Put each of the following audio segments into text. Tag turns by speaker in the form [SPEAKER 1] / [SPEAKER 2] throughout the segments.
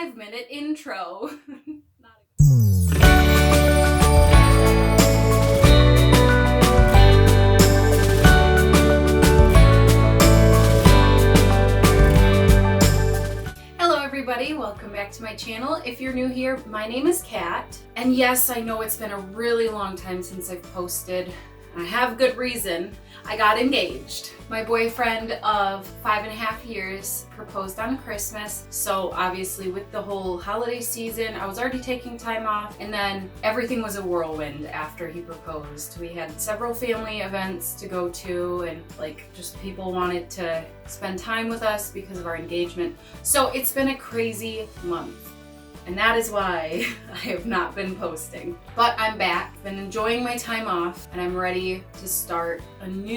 [SPEAKER 1] 5-minute intro. Hello everybody, welcome back to my channel. If you're new here, my name is Kat. And yes, I know it's been a really long time since I've posted. I have good reason. I got engaged. My boyfriend of 5.5 years proposed on Christmas. So obviously with the whole holiday season, I was already taking time off, and then everything was a whirlwind after he proposed. We had several family events to go to, and just people wanted to spend time with us because of our engagement. So it's been a crazy month. And that is why I have not been posting. But I'm back, been enjoying my time off, and I'm ready to start some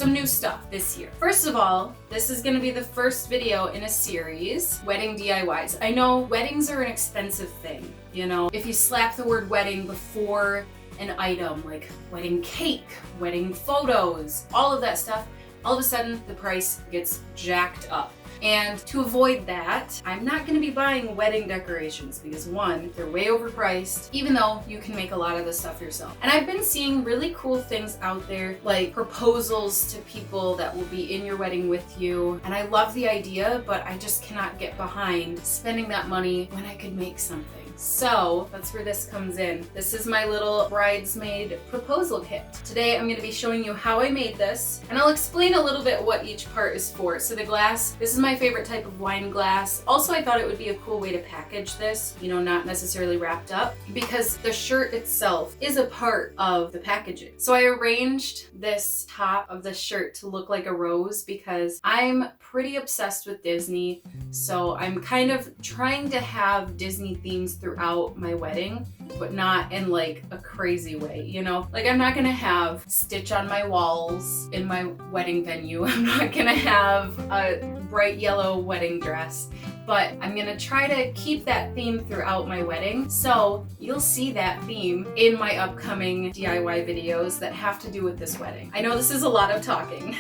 [SPEAKER 1] new stuff this year. First of all, this is gonna be the first video in a series, wedding DIYs. I know weddings are an expensive thing, you know? If you slap the word wedding before an item like wedding cake, wedding photos, all of that stuff, all of a sudden the price gets jacked up. And to avoid that, I'm not going to be buying wedding decorations because one, they're way overpriced, even though you can make a lot of the stuff yourself. And I've been seeing really cool things out there, like proposals to people that will be in your wedding with you. And I love the idea, but I just cannot get behind spending that money when I could make something. So that's where this comes in. This is my little bridesmaid proposal kit. Today I'm going to be showing you how I made this, and I'll explain a little bit what each part is for. So the glass, this is my favorite type of wine glass. Also, I thought it would be a cool way to package this, you know, not necessarily wrapped up, because the shirt itself is a part of the packaging. So I arranged this top of the shirt to look like a rose because I'm pretty obsessed with Disney. So I'm kind of trying to have Disney themes throughout my wedding, but not in like a crazy way, you know? Like I'm not gonna have Stitch on my walls in my wedding venue. I'm not gonna have a bright yellow wedding dress, but I'm gonna try to keep that theme throughout my wedding. So you'll see that theme in my upcoming DIY videos that have to do with this wedding. I know this is a lot of talking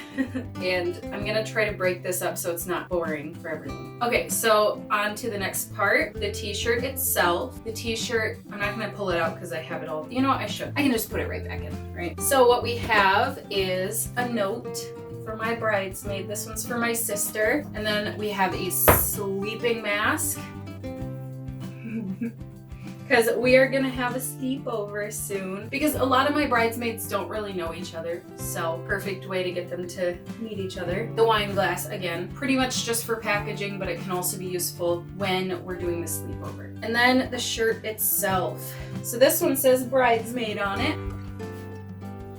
[SPEAKER 1] and I'm gonna try to break this up so it's not boring for everyone. Okay, so on to the next part, the t-shirt itself. The t-shirt, I'm not gonna pull it out because I have it all. You know what, I should. I can just put it right back in, right? So what we have is a note for my bridesmaid. This one's for my sister. And then we have a sleeping mask because we are gonna have a sleepover soon, because a lot of my bridesmaids don't really know each other, so perfect way to get them to meet each other. The wine glass, again, pretty much just for packaging, but it can also be useful when we're doing the sleepover. And then the shirt itself. So this one says bridesmaid on it.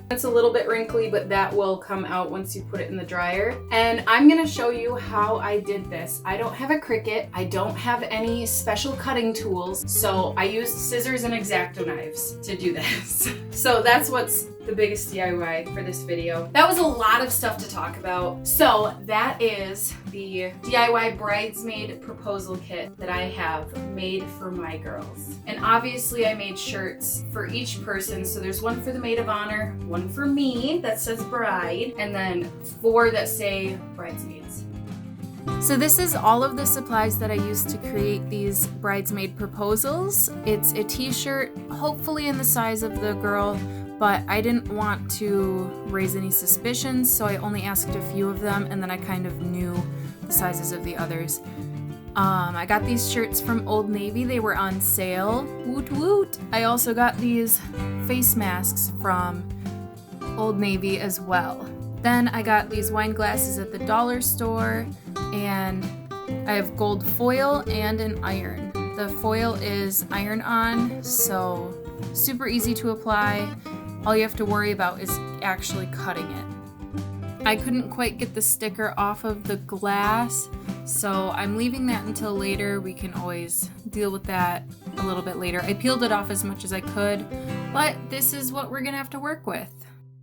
[SPEAKER 1] It's a little bit wrinkly, but that will come out once you put it in the dryer. And I'm gonna show you how I did this. I don't have a Cricut. I don't have any special cutting tools. So I used scissors and X-Acto knives to do this. So that's what's the biggest DIY for this video. That was a lot of stuff to talk about. So that is the DIY bridesmaid proposal kit that I have made for my girls. And obviously I made shirts for each person. So there's one for the maid of honor, one for me that says bride, and then 4 that say bridesmaids. So this is all of the supplies that I used to create these bridesmaid proposals. It's a t-shirt, hopefully in the size of the girl, but I didn't want to raise any suspicions, so I only asked a few of them, and then I kind of knew the sizes of the others. I got these shirts from Old Navy. They were on sale. Woot woot! I also got these face masks from Old Navy as well. Then I got these wine glasses at the dollar store, and I have gold foil and an iron. The foil is iron-on, so super easy to apply. All you have to worry about is actually cutting it. I couldn't quite get the sticker off of the glass, so I'm leaving that until later. We can always deal with that a little bit later. I peeled it off as much as I could, but this is what we're gonna have to work with.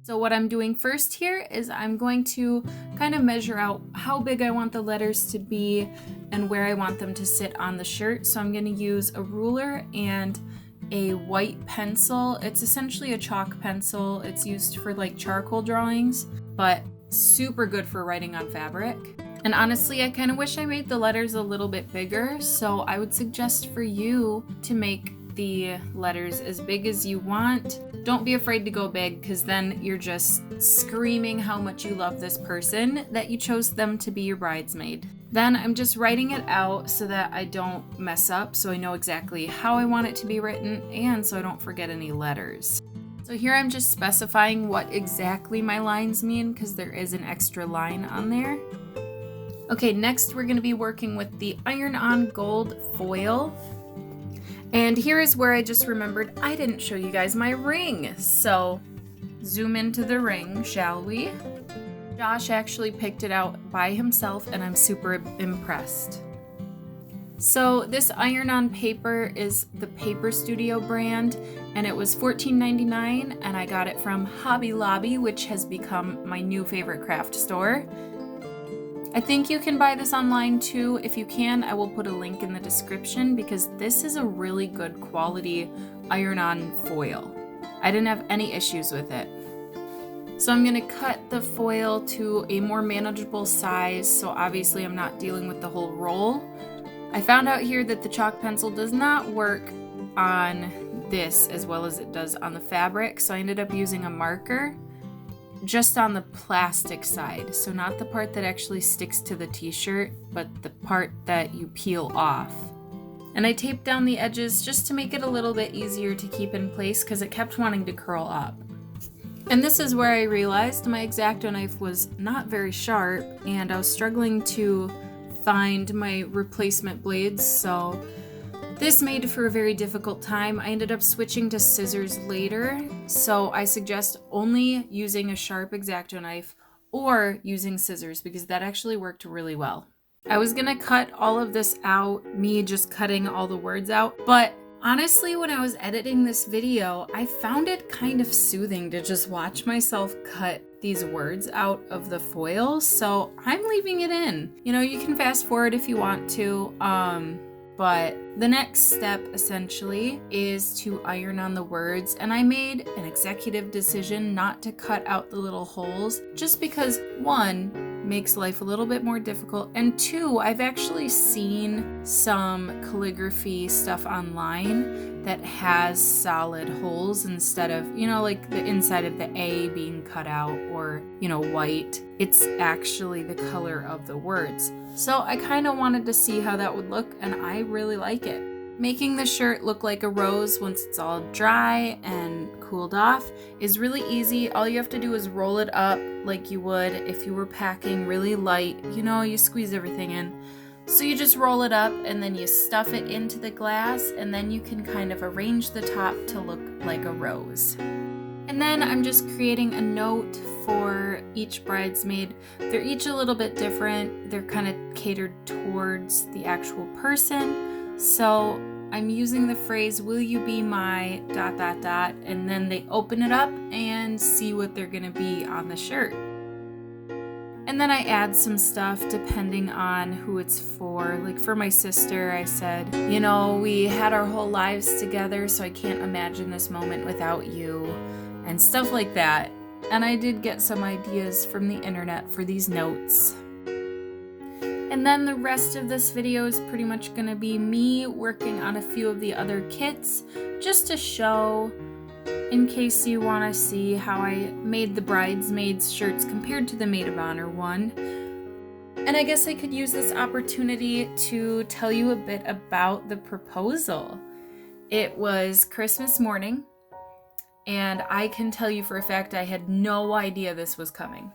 [SPEAKER 1] So what I'm doing first here is I'm going to kind of measure out how big I want the letters to be and where I want them to sit on the shirt. So I'm going to use a ruler and a white pencil. It's essentially a chalk pencil. It's used for like charcoal drawings, but super good for writing on fabric. And honestly, I kind of wish I made the letters a little bit bigger, so I would suggest for you to make the letters as big as you want. Don't be afraid to go big, because then you're just screaming how much you love this person that you chose them to be your bridesmaid. Then I'm just writing it out so that I don't mess up, so I know exactly how I want it to be written, and so I don't forget any letters. So here I'm just specifying what exactly my lines mean, because there is an extra line on there. Okay, next we're going to be working with the iron-on gold foil. And here is where I just remembered I didn't show you guys my ring. So zoom into the ring, shall we? Josh actually picked it out by himself, and I'm super impressed. So this iron-on paper is the Paper Studio brand, and it was $14.99, and I got it from Hobby Lobby, which has become my new favorite craft store. I think you can buy this online too. If you can, I will put a link in the description, because this is a really good quality iron-on foil. I didn't have any issues with it. So I'm going to cut the foil to a more manageable size, so obviously I'm not dealing with the whole roll. I found out here that the chalk pencil does not work on this as well as it does on the fabric, so I ended up using a marker just on the plastic side, so not the part that actually sticks to the t-shirt, but the part that you peel off. And I taped down the edges just to make it a little bit easier to keep in place, because it kept wanting to curl up. And this is where I realized my X-Acto knife was not very sharp, and I was struggling to find my replacement blades, so this made for a very difficult time. I ended up switching to scissors later, so I suggest only using a sharp X-Acto knife or using scissors, because that actually worked really well. I was gonna cut all of this out, me just cutting all the words out, but honestly, when I was editing this video, I found it kind of soothing to just watch myself cut these words out of the foil, so I'm leaving it in. You know, you can fast forward if you want to, but the next step essentially is to iron on the words, and I made an executive decision not to cut out the little holes, just because one, makes life a little bit more difficult, and two, I've actually seen some calligraphy stuff online that has solid holes instead of, you know, like the inside of the A being cut out, or, you know, white. It's actually the color of the words. So I kind of wanted to see how that would look, and I really like it. Making the shirt look like a rose once it's all dry and cooled off is really easy. All you have to do is roll it up like you would if you were packing really light. You know, you squeeze everything in. So you just roll it up and then you stuff it into the glass, and then you can kind of arrange the top to look like a rose. And then I'm just creating a note for each bridesmaid. They're each a little bit different. They're kind of catered towards the actual person. So I'm using the phrase, "Will you be my ... and then they open it up and see what they're gonna be on the shirt. And then I add some stuff depending on who it's for. Like for my sister, I said, you know, we had our whole lives together, so I can't imagine this moment without you, and stuff like that. And I did get some ideas from the internet for these notes. And then the rest of this video is pretty much going to be me working on a few of the other kits, just to show, in case you want to see how I made the bridesmaids shirts compared to the maid of honor one. And I guess I could use this opportunity to tell you a bit about the proposal. It was Christmas morning, and I can tell you for a fact I had no idea this was coming.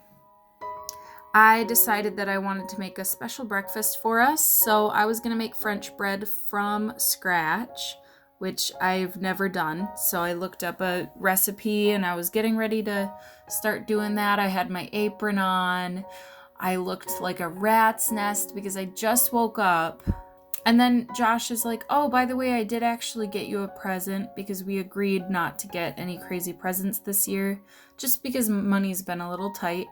[SPEAKER 1] I decided that I wanted to make a special breakfast for us, so I was going to make French bread from scratch, which I've never done. So I looked up a recipe and I was getting ready to start doing that. I had my apron on. I looked like a rat's nest because I just woke up. And then Josh is like, oh, by the way, I did actually get you a present, because we agreed not to get any crazy presents this year, just because money's been a little tight.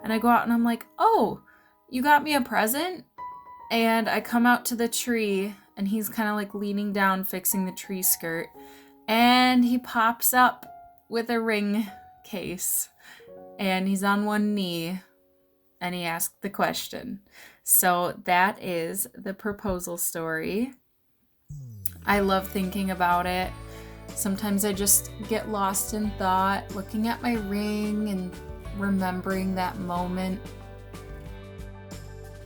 [SPEAKER 1] And I go out and I'm like, oh, you got me a present? And I come out to the tree and he's kind of like leaning down fixing the tree skirt. And he pops up with a ring case. And he's on one knee. And he asked the question, So that is the proposal story. I love thinking about it. Sometimes I just get lost in thought, looking at my ring and remembering that moment.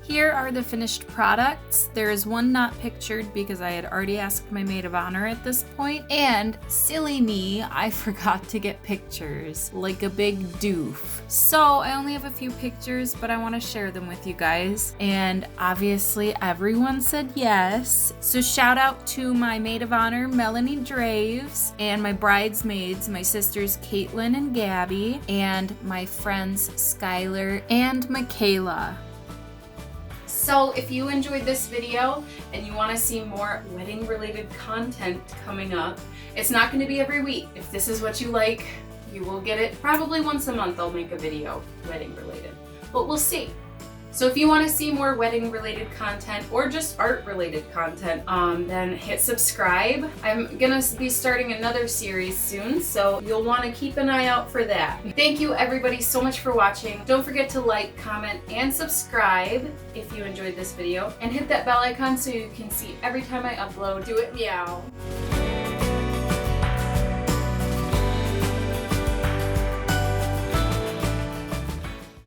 [SPEAKER 1] Here are the finished products. There is one not pictured because I had already asked my maid of honor at this point. And silly me, I forgot to get pictures, like a big doof. So I only have a few pictures, but I want to share them with you guys. And obviously everyone said yes. So shout out to my maid of honor, Melanie Draves, and my bridesmaids, my sisters Caitlin and Gabby, and my friends Skylar and Michaela. So if you enjoyed this video and you want to see more wedding related content coming up, it's not going to be every week. If this is what you like, you will get it. Probably once a month I'll make a video wedding related, but we'll see. So if you want to see more wedding related content or just art related content, then hit subscribe. I'm gonna be starting another series soon, so you'll want to keep an eye out for that. Thank you everybody so much for watching. Don't forget to like, comment, and subscribe if you enjoyed this video, and hit that bell icon so you can see every time I upload. Do it meow.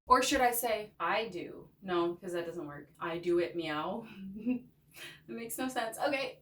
[SPEAKER 1] Or should I say, I do? No, because that doesn't work. I do it meow. It makes no sense. Okay.